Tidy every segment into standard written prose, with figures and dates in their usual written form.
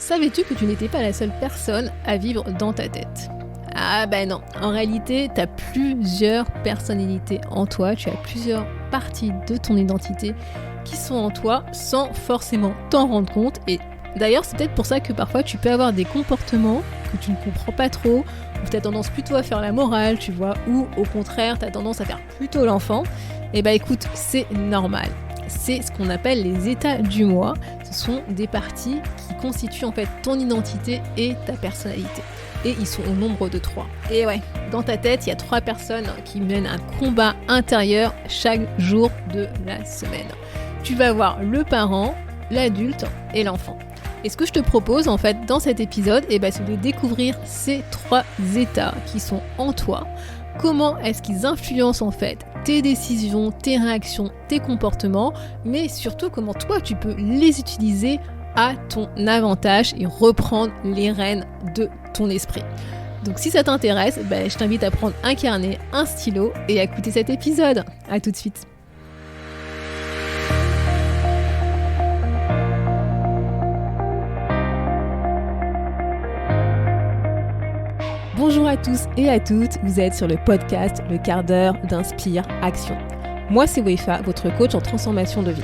Savais-tu que tu n'étais pas la seule personne à vivre dans ta tête ? Ah ben non, en réalité, tu as plusieurs personnalités en toi, tu as plusieurs parties de ton identité qui sont en toi sans forcément t'en rendre compte. Et d'ailleurs, c'est peut-être pour ça que parfois tu peux avoir des comportements que tu ne comprends pas trop, ou tu as tendance plutôt à faire la morale, tu vois, ou au contraire, tu as tendance à faire plutôt l'enfant. Et bah écoute, c'est normal. C'est ce qu'on appelle les états du moi. Ce sont des parties qui constituent en fait ton identité et ta personnalité. Et ils sont au nombre de 3. Et ouais, dans ta tête, il y a 3 personnes qui mènent un combat intérieur chaque jour de la semaine. Tu vas avoir le parent, l'adulte et l'enfant. Et ce que je te propose en fait dans cet épisode, c'est de découvrir ces 3 états qui sont en toi. Comment est-ce qu'ils influencent en fait tes décisions, tes réactions, tes comportements, mais surtout comment toi tu peux les utiliser à ton avantage et reprendre les rênes de ton esprit. Donc si ça t'intéresse, je t'invite à prendre un carnet, un stylo et à écouter cet épisode. À tout de suite. Bonjour à tous et à toutes, vous êtes sur le podcast Le quart d'heure d'Inspire Action. Moi c'est Wefa, votre coach en transformation de vie.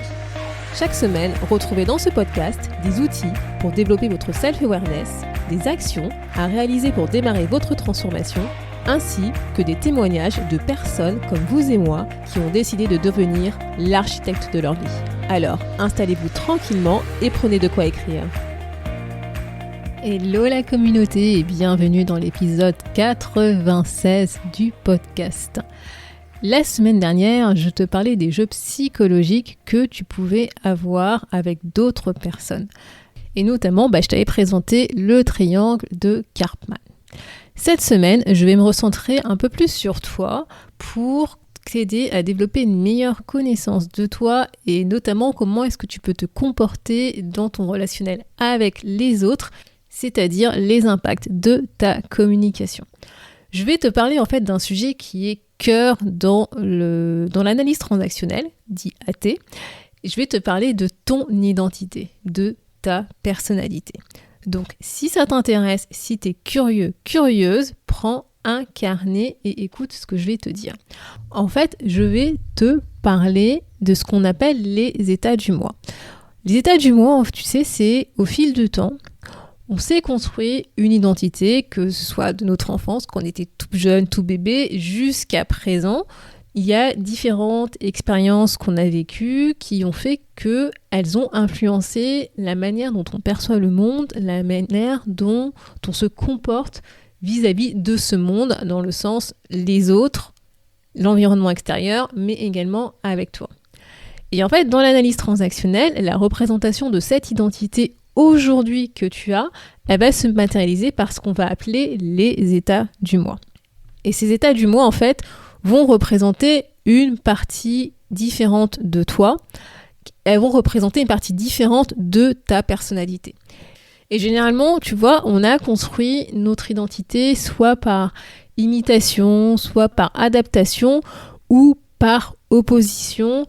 Chaque semaine, retrouvez dans ce podcast des outils pour développer votre self-awareness, des actions à réaliser pour démarrer votre transformation, ainsi que des témoignages de personnes comme vous et moi qui ont décidé de devenir l'architecte de leur vie. Alors, installez-vous tranquillement et prenez de quoi écrire. Hello la communauté et bienvenue dans l'épisode 96 du podcast. La semaine dernière, je te parlais des jeux psychologiques que tu pouvais avoir avec d'autres personnes. Et notamment, je t'avais présenté le triangle de Karpman. Cette semaine, je vais me recentrer un peu plus sur toi pour t'aider à développer une meilleure connaissance de toi et notamment comment est-ce que tu peux te comporter dans ton relationnel avec les autres, c'est-à-dire les impacts de ta communication. Je vais te parler en fait d'un sujet qui est cœur dans l'analyse transactionnelle, dit AT. Je vais te parler de ton identité, de ta personnalité. Donc si ça t'intéresse, si tu es curieux, curieuse, prends un carnet et écoute ce que je vais te dire. En fait, je vais te parler de ce qu'on appelle les états du moi. Les états du moi, tu sais, c'est au fil du temps, on s'est construit une identité, que ce soit de notre enfance, quand on était tout jeune, tout bébé, jusqu'à présent. Il y a différentes expériences qu'on a vécues qui ont fait qu'elles ont influencé la manière dont on perçoit le monde, la manière dont on se comporte vis-à-vis de ce monde, dans le sens les autres, l'environnement extérieur, mais également avec toi. Et en fait, dans l'analyse transactionnelle, la représentation de cette identité aujourd'hui que tu as, elle va se matérialiser par ce qu'on va appeler les états du moi. Et ces états du moi, en fait, vont représenter une partie différente de toi. Elles vont représenter une partie différente de ta personnalité. Et généralement, tu vois, on a construit notre identité soit par imitation, soit par adaptation ou par opposition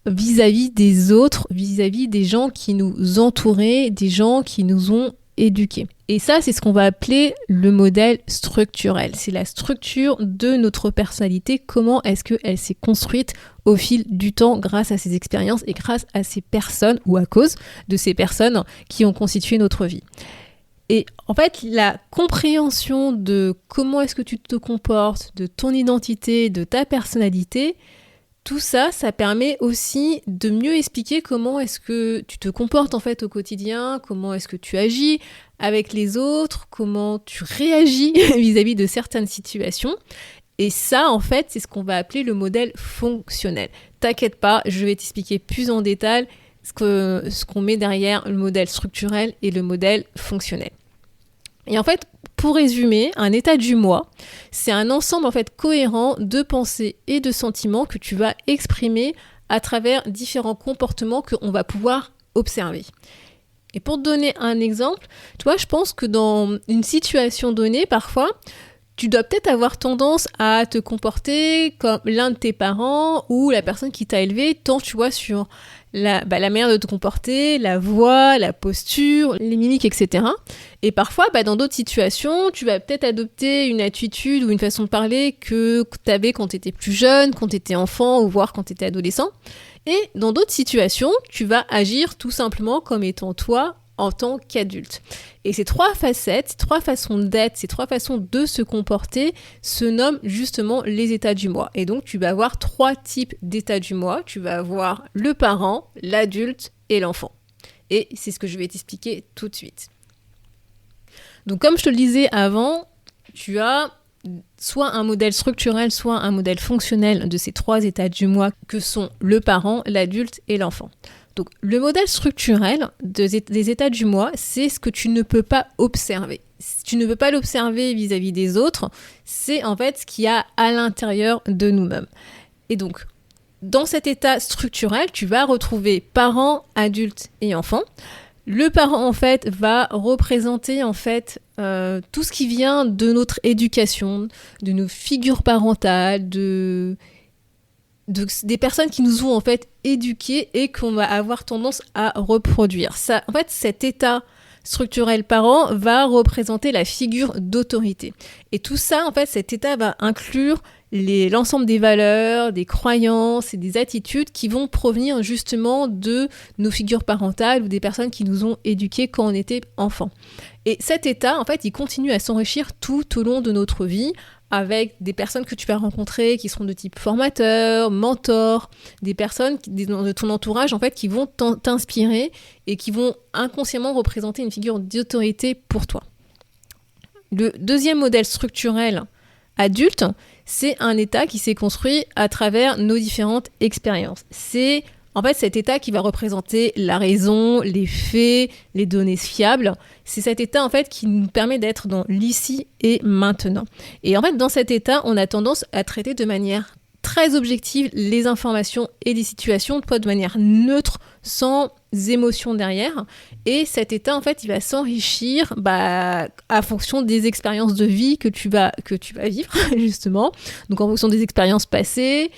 vis-à-vis des autres, vis-à-vis des gens qui nous entouraient, des gens qui nous ont éduqués. Et ça, c'est ce qu'on va appeler le modèle structurel. C'est la structure de notre personnalité, comment est-ce qu'elle s'est construite au fil du temps grâce à ces expériences et grâce à ces personnes, ou à cause de ces personnes qui ont constitué notre vie. Et en fait, la compréhension de comment est-ce que tu te comportes, de ton identité, de ta personnalité, tout ça, ça permet aussi de mieux expliquer comment est-ce que tu te comportes en fait au quotidien, comment est-ce que tu agis avec les autres, comment tu réagis vis-à-vis de certaines situations. Et ça, en fait, c'est ce qu'on va appeler le modèle fonctionnel. T'inquiète pas, je vais t'expliquer plus en détail ce qu'on met derrière le modèle structurel et le modèle fonctionnel. Et en fait, pour résumer, un état du moi, c'est un ensemble en fait cohérent de pensées et de sentiments que tu vas exprimer à travers différents comportements qu'on va pouvoir observer. Et pour te donner un exemple, tu vois, je pense que dans une situation donnée, parfois, tu dois peut-être avoir tendance à te comporter comme l'un de tes parents ou la personne qui t'a élevé, tant tu vois sur la manière de te comporter, la voix, la posture, les mimiques, etc. Et parfois, dans d'autres situations, tu vas peut-être adopter une attitude ou une façon de parler que tu avais quand tu étais plus jeune, quand tu étais enfant ou voire quand tu étais adolescent. Et dans d'autres situations, tu vas agir tout simplement comme étant toi en tant qu'adulte. Et ces trois facettes, ces trois façons d'être, ces trois façons de se comporter se nomment justement les états du moi. Et donc tu vas avoir trois types d'états du moi. Tu vas avoir le parent, l'adulte et l'enfant. Et c'est ce que je vais t'expliquer tout de suite. Donc comme je te le disais avant, tu as soit un modèle structurel, soit un modèle fonctionnel de ces trois états du moi que sont le parent, l'adulte et l'enfant. Donc, le modèle structurel des états du moi, c'est ce que tu ne peux pas observer. Si tu ne peux pas l'observer vis-à-vis des autres, c'est en fait ce qu'il y a à l'intérieur de nous-mêmes. Et donc, dans cet état structurel, tu vas retrouver parents, adultes et enfants. Le parent, en fait, va représenter, en fait, tout ce qui vient de notre éducation, de nos figures parentales, des personnes qui nous ont en fait éduqués et qu'on va avoir tendance à reproduire. Ça, en fait, cet état structurel parent va représenter la figure d'autorité. Et tout ça, en fait, cet état va inclure l'ensemble des valeurs, des croyances et des attitudes qui vont provenir justement de nos figures parentales ou des personnes qui nous ont éduqués quand on était enfant. Et cet état, en fait, il continue à s'enrichir tout au long de notre vie, avec des personnes que tu vas rencontrer qui seront de type formateur, mentor, des personnes de ton entourage en fait qui vont t'inspirer et qui vont inconsciemment représenter une figure d'autorité pour toi. Le deuxième modèle structurel adulte, c'est un état qui s'est construit à travers nos différentes expériences. C'est en fait cet état qui va représenter la raison, les faits, les données fiables. C'est cet état en fait qui nous permet d'être dans l'ici et maintenant. Et en fait dans cet état, on a tendance à traiter de manière très objective les informations et les situations, de manière neutre, sans émotion derrière. Et cet état en fait, il va s'enrichir à fonction des expériences de vie que tu vas vivre justement. Donc en fonction des expériences passées.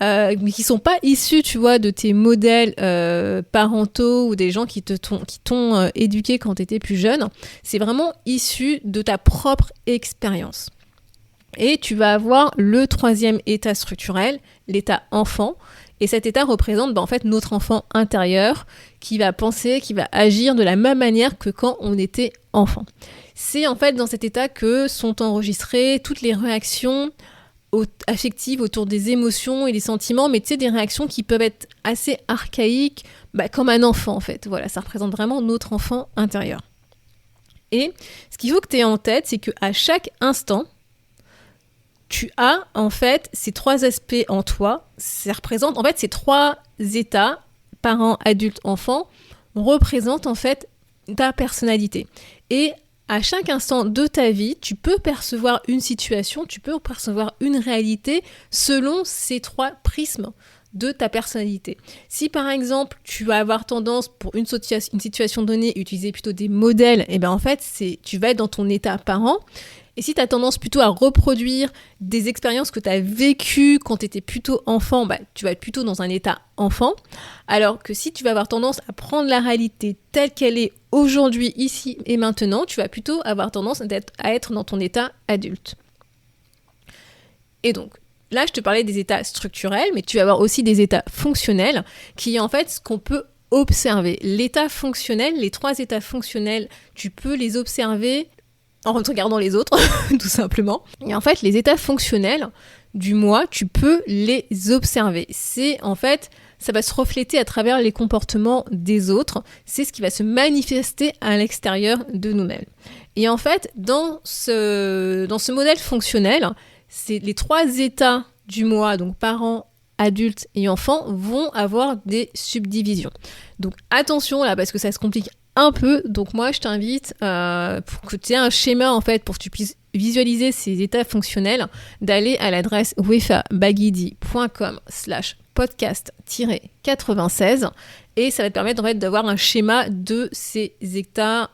Mais qui sont pas issus, tu vois, de tes modèles parentaux ou des gens qui t'ont éduqué quand tu étais plus jeune. C'est vraiment issu de ta propre expérience. Et tu vas avoir le troisième état structurel, l'état enfant. Et cet état représente en fait notre enfant intérieur qui va penser, qui va agir de la même manière que quand on était enfant. C'est en fait dans cet état que sont enregistrées toutes les réactions affectives autour des émotions et des sentiments, mais tu sais, des réactions qui peuvent être assez archaïques, comme un enfant en fait. Voilà, ça représente vraiment notre enfant intérieur. Et ce qu'il faut que tu aies en tête, c'est qu'à chaque instant, tu as en fait ces trois aspects en toi. Ça représente en fait ces trois états, parents, adultes, enfants, représentent en fait ta personnalité. Et à chaque instant de ta vie, tu peux percevoir une situation, tu peux percevoir une réalité selon ces trois prismes de ta personnalité. Si par exemple, tu vas avoir tendance pour une situation donnée à utiliser plutôt des modèles, et en fait, tu vas être dans ton état parent. Et si tu as tendance plutôt à reproduire des expériences que tu as vécues quand tu étais plutôt enfant, tu vas être plutôt dans un état enfant. Alors que si tu vas avoir tendance à prendre la réalité telle qu'elle est aujourd'hui, ici et maintenant, tu vas plutôt avoir tendance à être dans ton état adulte. Et donc, là, je te parlais des états structurels, mais tu vas avoir aussi des états fonctionnels qui est en fait ce qu'on peut observer. L'état fonctionnel, les trois états fonctionnels, tu peux les observer en regardant les autres, tout simplement. Et en fait, les états fonctionnels du moi, tu peux les observer. C'est en fait, ça va se refléter à travers les comportements des autres. C'est ce qui va se manifester à l'extérieur de nous-mêmes. Et en fait, dans ce modèle fonctionnel, c'est les trois états du moi, donc parents, adultes et enfants, vont avoir des subdivisions. Donc attention là, parce que ça se complique un peu, donc moi je t'invite pour que tu aies un schéma en fait, pour que tu puisses visualiser ces états fonctionnels, d'aller à l'adresse wefabagidi.com/podcast-96 et ça va te permettre en fait d'avoir un schéma de ces états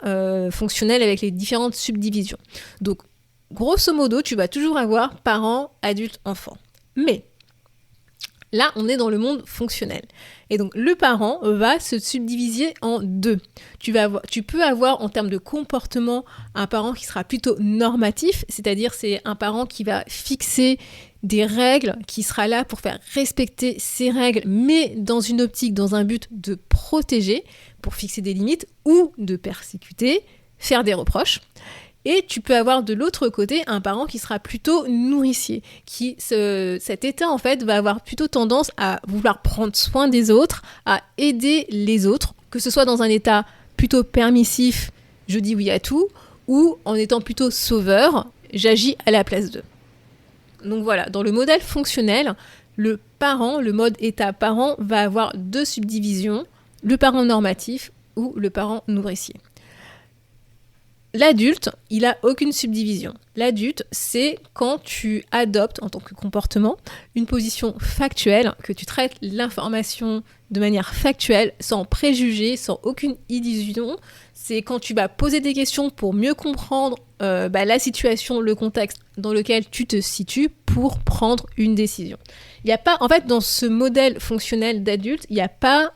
fonctionnels avec les différentes subdivisions. Donc grosso modo, tu vas toujours avoir parents, adultes, enfants. Mais là, on est dans le monde fonctionnel. Et donc, le parent va se subdiviser en deux. Tu peux avoir, en termes de comportement, un parent qui sera plutôt normatif, c'est-à-dire c'est un parent qui va fixer des règles, qui sera là pour faire respecter ces règles, mais dans une optique, dans un but de protéger, pour fixer des limites, ou de persécuter, faire des reproches. Et tu peux avoir de l'autre côté un parent qui sera plutôt nourricier, cet état en fait va avoir plutôt tendance à vouloir prendre soin des autres, à aider les autres, que ce soit dans un état plutôt permissif, je dis oui à tout, ou en étant plutôt sauveur, j'agis à la place d'eux. Donc voilà, dans le modèle fonctionnel, le mode état parent va avoir deux subdivisions, le parent normatif ou le parent nourricier. L'adulte, il n'a aucune subdivision. L'adulte, c'est quand tu adoptes en tant que comportement une position factuelle, que tu traites l'information de manière factuelle, sans préjugés, sans aucune illusion. C'est quand tu vas poser des questions pour mieux comprendre la situation, le contexte dans lequel tu te situes pour prendre une décision. Il n'y a pas, en fait, dans ce modèle fonctionnel d'adulte, il n'y a pas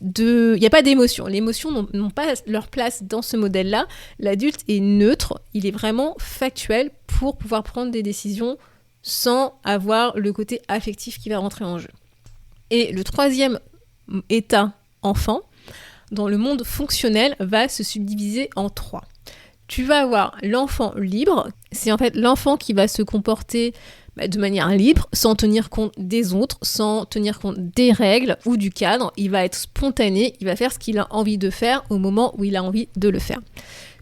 d'émotion. Les émotions n'ont pas leur place dans ce modèle-là. L'adulte est neutre, il est vraiment factuel pour pouvoir prendre des décisions sans avoir le côté affectif qui va rentrer en jeu. Et le troisième état enfant, dans le monde fonctionnel, va se subdiviser en trois. Tu vas avoir l'enfant libre, c'est en fait l'enfant qui va se comporter de manière libre, sans tenir compte des autres, sans tenir compte des règles ou du cadre. Il va être spontané, il va faire ce qu'il a envie de faire au moment où il a envie de le faire.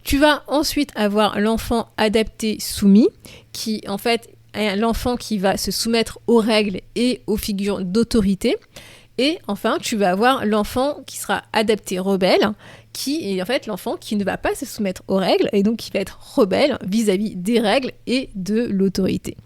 Tu vas ensuite avoir l'enfant adapté soumis, qui en fait est l'enfant qui va se soumettre aux règles et aux figures d'autorité. Et enfin, tu vas avoir l'enfant qui sera adapté rebelle, qui est en fait l'enfant qui ne va pas se soumettre aux règles et donc qui va être rebelle vis-à-vis des règles et de l'autorité.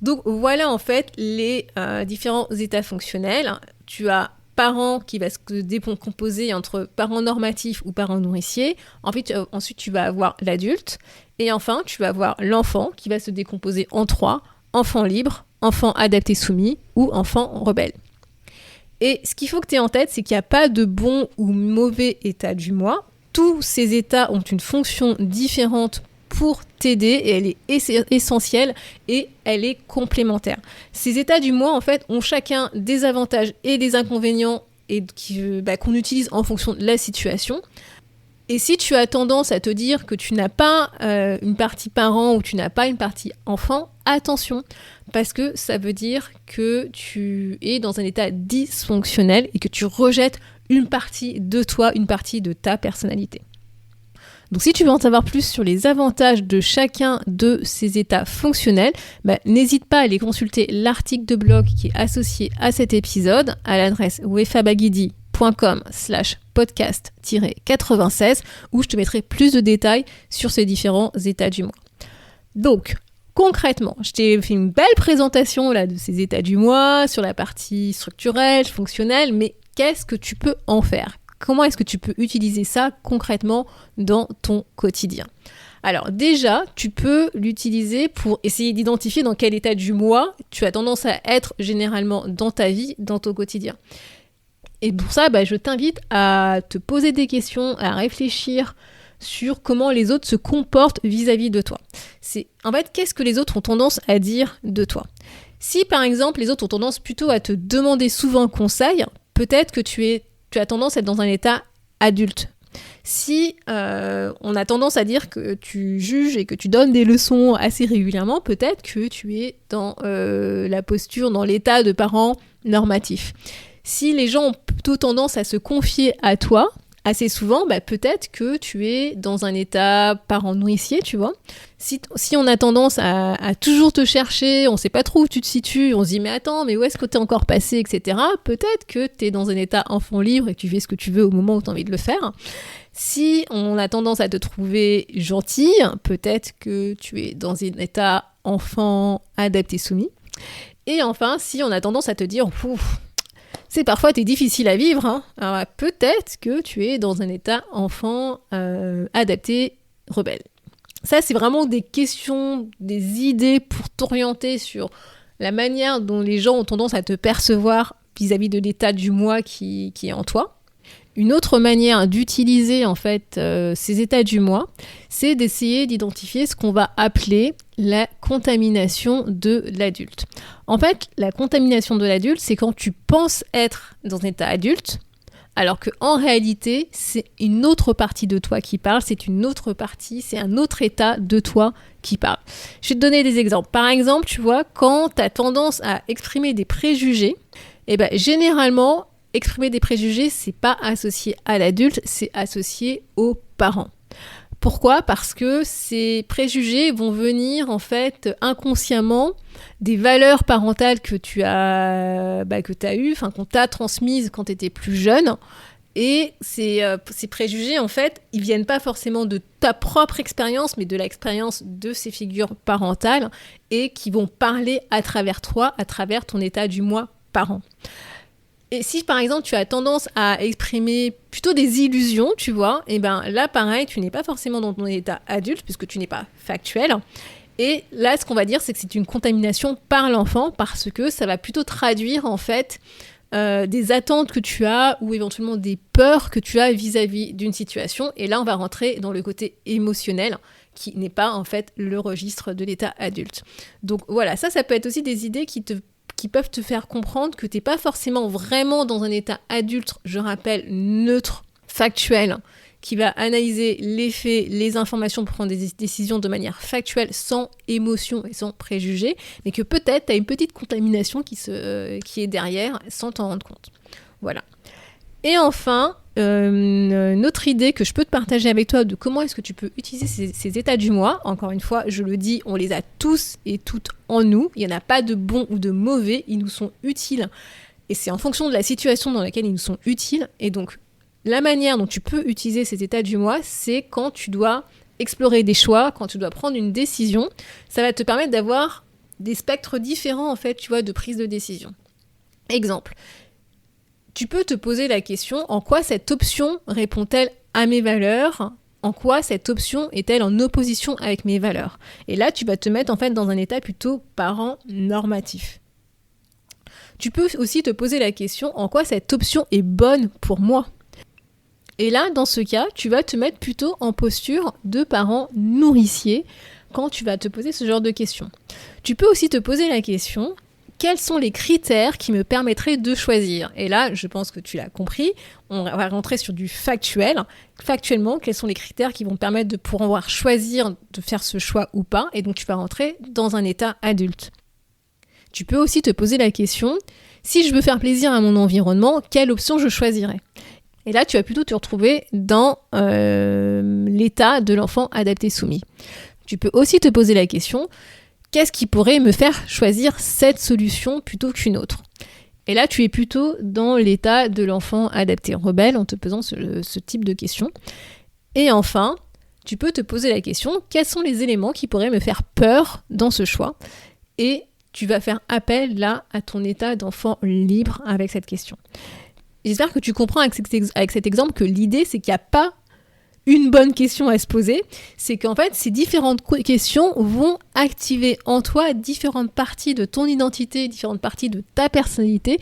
Donc voilà en fait les différents états fonctionnels. Tu as parent qui va se décomposer entre parent normatif ou parent nourricier. Ensuite, tu vas avoir l'adulte. Et enfin, tu vas avoir l'enfant qui va se décomposer en trois. Enfant libre, enfant adapté soumis ou enfant rebelle. Et ce qu'il faut que tu aies en tête, c'est qu'il n'y a pas de bon ou mauvais état du moi. Tous ces états ont une fonction différente pour t'aider et elle est essentielle et elle est complémentaire. Ces états du moi, en fait, ont chacun des avantages et des inconvénients et qu'on utilise en fonction de la situation. Et si tu as tendance à te dire que tu n'as pas une partie parent ou tu n'as pas une partie enfant, attention, parce que ça veut dire que tu es dans un état dysfonctionnel et que tu rejettes une partie de toi, une partie de ta personnalité. Donc si tu veux en savoir plus sur les avantages de chacun de ces états fonctionnels, n'hésite pas à aller consulter l'article de blog qui est associé à cet épisode à l'adresse wefabagidi.com/podcast-96 où je te mettrai plus de détails sur ces différents états du moi. Donc, concrètement, je t'ai fait une belle présentation là, de ces états du moi, sur la partie structurelle, fonctionnelle, mais qu'est-ce que tu peux en faire ? Comment est-ce que tu peux utiliser ça concrètement dans ton quotidien ? Alors déjà, tu peux l'utiliser pour essayer d'identifier dans quel état du moi tu as tendance à être généralement dans ta vie, dans ton quotidien. Et pour ça, je t'invite à te poser des questions, à réfléchir sur comment les autres se comportent vis-à-vis de toi. En fait, qu'est-ce que les autres ont tendance à dire de toi ? Si par exemple, les autres ont tendance plutôt à te demander souvent conseil, peut-être que tu as tendance à être dans un état adulte. Si on a tendance à dire que tu juges et que tu donnes des leçons assez régulièrement, peut-être que tu es dans la posture, dans l'état de parent normatif. Si les gens ont plutôt tendance à se confier à toi assez souvent, peut-être que tu es dans un état parent nourricier, tu vois. Si on a tendance à toujours te chercher, on ne sait pas trop où tu te situes, on se dit mais attends, mais où est-ce que t'es encore passé, etc. Peut-être que tu es dans un état enfant libre et que tu fais ce que tu veux au moment où tu as envie de le faire. Si on a tendance à te trouver gentille, peut-être que tu es dans un état enfant adapté soumis. Et enfin, si on a tendance à te dire c'est parfois t'es difficile à vivre, alors peut-être que tu es dans un état enfant adapté rebelle. Ça, c'est vraiment des questions, des idées pour t'orienter sur la manière dont les gens ont tendance à te percevoir vis-à-vis de l'état du moi qui est en toi. Une autre manière d'utiliser en fait ces états du moi, c'est d'essayer d'identifier ce qu'on va appeler la contamination de l'adulte. En fait, la contamination de l'adulte, c'est quand tu penses être dans un état adulte, alors qu'en réalité, c'est une autre partie de toi qui parle, c'est une autre partie, c'est un autre état de toi qui parle. Je vais te donner des exemples. Par exemple, tu vois, quand tu as tendance à exprimer des préjugés, généralement, exprimer des préjugés, c'est pas associé à l'adulte, c'est associé aux parents. Pourquoi ? Parce que ces préjugés vont venir en fait inconsciemment des valeurs parentales que tu as eues, qu'on t'a transmises quand tu étais plus jeune. Et ces préjugés, en fait, ils viennent pas forcément de ta propre expérience, mais de l'expérience de ces figures parentales et qui vont parler à travers toi, à travers ton état du moi parent. Et si par exemple tu as tendance à exprimer plutôt des illusions, tu vois, et là pareil, tu n'es pas forcément dans ton état adulte puisque tu n'es pas factuel. Et là, ce qu'on va dire, c'est que c'est une contamination par l'enfant parce que ça va plutôt traduire en fait des attentes que tu as ou éventuellement des peurs que tu as vis-à-vis d'une situation. Et là, on va rentrer dans le côté émotionnel qui n'est pas en fait le registre de l'état adulte. Donc voilà, ça peut être aussi des idées qui peuvent te faire comprendre que tu n'es pas forcément vraiment dans un état adulte, je rappelle, neutre, factuel, qui va analyser les faits, les informations pour prendre des décisions de manière factuelle, sans émotion et sans préjugés, mais que peut-être tu as une petite contamination qui est derrière sans t'en rendre compte. Voilà. Et enfin, une autre idée que je peux te partager avec toi de comment est-ce que tu peux utiliser ces états du moi. Encore une fois, je le dis, on les a tous et toutes en nous. Il n'y en a pas de bons ou de mauvais. Ils nous sont utiles. Et c'est en fonction de la situation dans laquelle ils nous sont utiles. Et donc, la manière dont tu peux utiliser ces états du moi, c'est quand tu dois explorer des choix, quand tu dois prendre une décision. Ça va te permettre d'avoir des spectres différents, en fait, tu vois, de prise de décision. Exemple. Tu peux te poser la question, en quoi cette option répond-elle à mes valeurs ? En quoi cette option est-elle en opposition avec mes valeurs ? Et là, tu vas te mettre en fait dans un état plutôt parent normatif. Tu peux aussi te poser la question, en quoi cette option est bonne pour moi ? Et là, dans ce cas, tu vas te mettre plutôt en posture de parent nourricier quand tu vas te poser ce genre de questions. Tu peux aussi te poser la question, quels sont les critères qui me permettraient de choisir ? Et là, je pense que tu l'as compris, on va rentrer sur du factuel. Factuellement, quels sont les critères qui vont permettre de pouvoir choisir de faire ce choix ou pas ? Et donc, tu vas rentrer dans un état adulte. Tu peux aussi te poser la question, si je veux faire plaisir à mon environnement, quelle option je choisirais ? Et là, tu vas plutôt te retrouver dans l'état de l'enfant adapté soumis. Tu peux aussi te poser la question, qu'est-ce qui pourrait me faire choisir cette solution plutôt qu'une autre ? Et là, tu es plutôt dans l'état de l'enfant adapté rebelle en te posant ce type de questions. Et enfin, tu peux te poser la question, quels sont les éléments qui pourraient me faire peur dans ce choix ? Et tu vas faire appel là à ton état d'enfant libre avec cette question. J'espère que tu comprends avec cet exemple que l'idée, c'est qu'il n'y a pas une bonne question à se poser, c'est qu'en fait, ces différentes questions vont activer en toi différentes parties de ton identité, différentes parties de ta personnalité,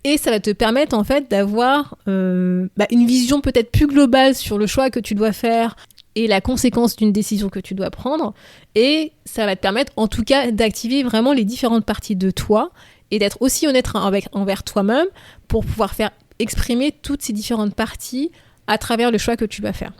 et ça va te permettre en fait d'avoir une vision peut-être plus globale sur le choix que tu dois faire et la conséquence d'une décision que tu dois prendre, et ça va te permettre en tout cas d'activer vraiment les différentes parties de toi et d'être aussi honnête envers toi-même pour pouvoir faire exprimer toutes ces différentes parties à travers le choix que tu vas faire.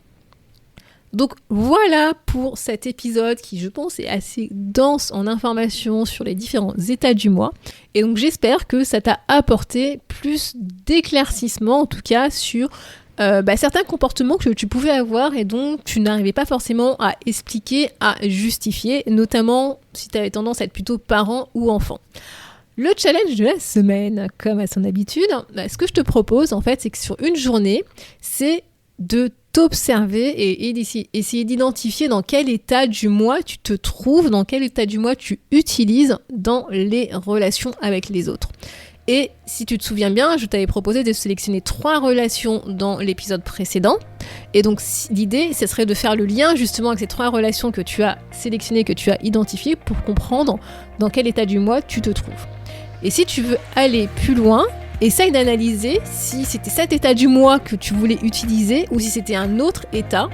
Donc voilà pour cet épisode qui, je pense, est assez dense en informations sur les différents états du moi. Et donc j'espère que ça t'a apporté plus d'éclaircissement, en tout cas, sur certains comportements que tu pouvais avoir et dont tu n'arrivais pas forcément à expliquer, à justifier, notamment si tu avais tendance à être plutôt parent ou enfant. Le challenge de la semaine, comme à son habitude, ce que je te propose, en fait, c'est que sur une journée, c'est de t'observer et essayer d'identifier dans quel état du moi tu te trouves, dans quel état du moi tu utilises dans les relations avec les autres. Et si tu te souviens bien, je t'avais proposé de sélectionner 3 relations dans l'épisode précédent. Et donc l'idée, ce serait de faire le lien justement avec ces 3 relations que tu as sélectionnées, que tu as identifiées pour comprendre dans quel état du moi tu te trouves. Et si tu veux aller plus loin, essaye d'analyser si c'était cet état du moi que tu voulais utiliser ou si c'était un autre état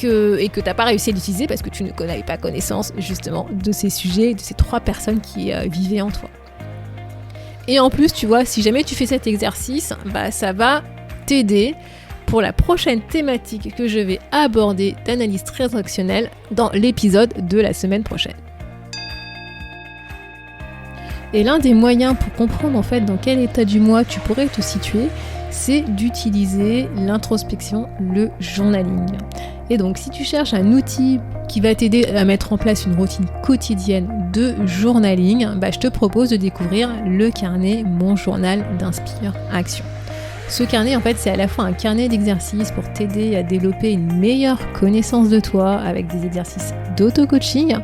et que tu n'as pas réussi à l'utiliser parce que tu n'avais pas connaissance justement de ces sujets, de ces 3 personnes qui vivaient en toi. Et en plus, tu vois, si jamais tu fais cet exercice, ça va t'aider pour la prochaine thématique que je vais aborder d'analyse transactionnelle dans l'épisode de la semaine prochaine. Et l'un des moyens pour comprendre en fait dans quel état du moi tu pourrais te situer, c'est d'utiliser l'introspection, le journaling. Et donc si tu cherches un outil qui va t'aider à mettre en place une routine quotidienne de journaling, je te propose de découvrir le carnet Mon Journal d'Inspire Action. Ce carnet, en fait, c'est à la fois un carnet d'exercices pour t'aider à développer une meilleure connaissance de toi avec des exercices d'auto-coaching.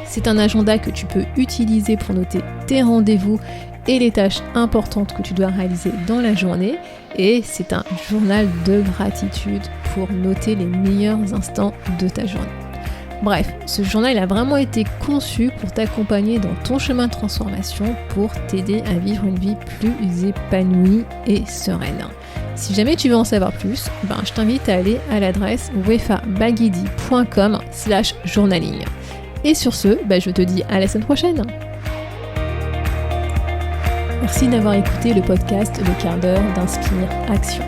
C'est un agenda que tu peux utiliser pour noter tes rendez-vous et les tâches importantes que tu dois réaliser dans la journée. Et c'est un journal de gratitude pour noter les meilleurs instants de ta journée. Bref, ce journal a vraiment été conçu pour t'accompagner dans ton chemin de transformation, pour t'aider à vivre une vie plus épanouie et sereine. Si jamais tu veux en savoir plus, je t'invite à aller à l'adresse wefabagidi.com/journaling. Et sur ce, je te dis à la semaine prochaine. Merci d'avoir écouté le podcast Le quart d'heure d'Inspire Action.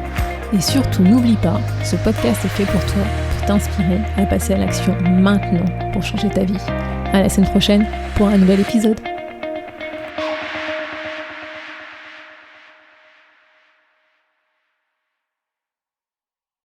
Et surtout, n'oublie pas, ce podcast est fait pour toi, pour t'inspirer à passer à l'action maintenant pour changer ta vie. À la semaine prochaine pour un nouvel épisode.